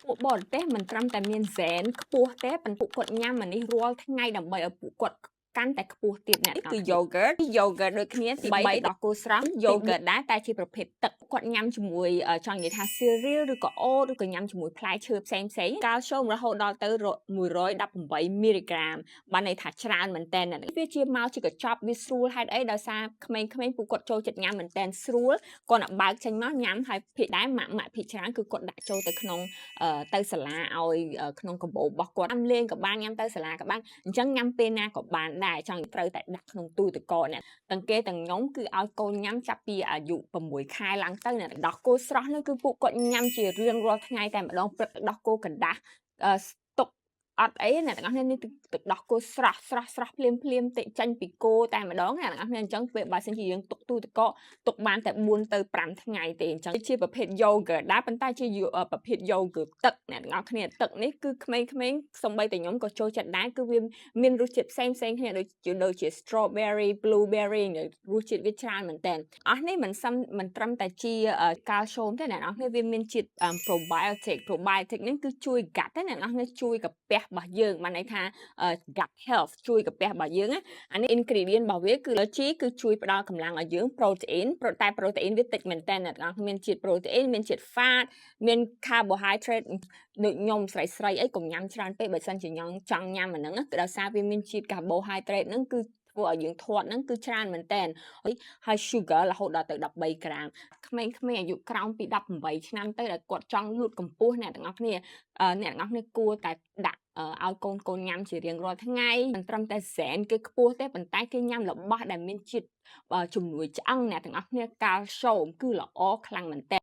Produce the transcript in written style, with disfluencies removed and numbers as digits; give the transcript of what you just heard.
ពួកបរទេសមិនត្រឹមតែមានហ្សែនខ្ពស់ទេប៉ុន្តែពួកគាត់ញ៉ាំអានេះរាល់ថ្ងៃដើម្បីឲ្យពួកគាត់កាន់តែខ្ពស់ទៀតអ្នកគឺ yogurt ដូចគ្នាទី3ដល់គូស្រស់ yogurt ដែរតែជាប្រភេទទឹកគាត់ញ៉ាំជាមួយចង់និយាយថា cereal ឬក៏ oat ឬក៏ញ៉ាំជាមួយផ្លែឈើផ្សេងកាល់ស្យូមរហូតដល់ទៅ118មីលីក្រាមបានន័យថាច្រើនមែនតើវាជាមកជាកញ្ចប់វាស្រួលហេតុអីដោយសារក្មេងៗពួកគាត់ចូលចិត្តញ៉ាំមែនតើស្រួលគាត់nakបើកចេញមកញ៉ាំហើយភាគដែរម៉ាក់ភាគច្រើនគឺគាត់ដាក់ចូលទៅក្នុងទៅសាលាឲ្យក្នុងកាបូបរបស់គាត់ញ៉ាំលេងក៏បានញ៉ាំទៅសាលាក៏បានអញ្ចឹងញ៉ាំពេលណាក៏បានដែរចង់ត្រូវតែដាក់ក្នុងទូទឹកកកអ្នកទាំងគេទាំងខ្ញុំគឺឲ្យកូនញ៉ាំចាប់ពីអាយុ6ខែឡើងទៅអ្នកដោះគោស្រស់នោះគឺពួកគាត់ញ៉ាំជារៀងរាល់ថ្ងៃតែម្ដងព្រឹកដោះគោកណ្ដាស់ទុកអត់អីអ្នកទាំងអស់គ្នានេះទឹកដោះគោស្រស់ភ្លាមតិចចាញ់ពីគោតែម្ដងអ្នកទាំងអស់គ្នាអញ្ចឹងពេលបើសិនជាយើងទុកទូទឹកកកទុកបានតែ4ទៅ5ថ្ងៃទេអញ្ចឹងជាប្រភេទ yogurt ដែរប៉ុន្តែជាប្រភេទ yogurt ទឹកអ្នកទាំងអស់គ្នាទឹកនេះគឺក្មេងៗសំបីតែខ្ញុំក៏ចូលចិត្តដែរគឺវាមានរសជាតិផ្សេងគ្នាដូចជា strawberry blueberry រសជាតិវាច្រើនមែនតើអស់នេះមិនត្រឹមតែជាកាល់ស្យូមទេអ្នកទាំងអស់គ្នាវាមានជាតិ probiotic នេះគឺជួយ gut ទេអ្នកទាំងអស់គ្នាជួយកាពះរបស់យើងបានន័យថា gut health ជួយកាពះរបស់យើងអានេះ ingredient របស់វាគឺ G គឺជួយផ្ដល់កម្លាំងឲ្យយើង protein តែ protein វាតិចមែនតើអ្នកទាំងអស់មានជាតិ protein មានជាតិ fat មាន carbohydrate ដូចខ្ញុំស្រីអីកុំញ៉ាំច្រើនពេកបើសិនជាញ៉ាំចង់ញ៉ាំអាហ្នឹងដោយសារវាមានជាតិ carbohydrate ហ្នឹងគឺធ្វើឲ្យយើងធាត់ហ្នឹងគឺច្រើនមែនតើហើយ sugar រហូតដល់ទៅ13ក្រាមក្មេងៗអាយុក្រោមពី18ឆ្នាំទៅដែលគាត់ចង់លូតកម្ពស់អ្នកទាំងអស់គ្នាគួរតែដាក់ឲ្យកូនញ៉ាំជារៀងរាល់ថ្ងៃមិនត្រឹមតែហ្សែនគេខ្ពស់ទេប៉ុន្តែគេញ៉ាំរបស់ដែលមានជាតិជំនួយឆ្អឹងអ្នកទាំងអស់គ្នាកាល់ស្យូមគឺល្អខ្លាំងមែនតើ